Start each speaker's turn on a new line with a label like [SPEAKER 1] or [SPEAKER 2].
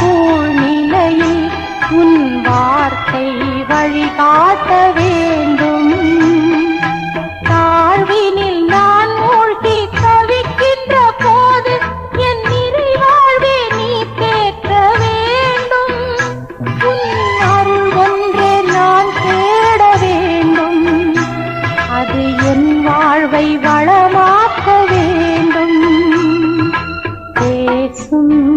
[SPEAKER 1] சூழ்நிலையில் உன் வார்த்தை வழிகாட்ட வேண்டும். தாழ்வினில் நான் மூழ்கி தவிக்கின்ற போது என் நிறைவாழ்வே நீ தேற்ற வேண்டும். உன் அருள் ஒன்றே நான் தேட வேண்டும். அது என் வாழ்வை வளமாக்க வேண்டும். பேசும்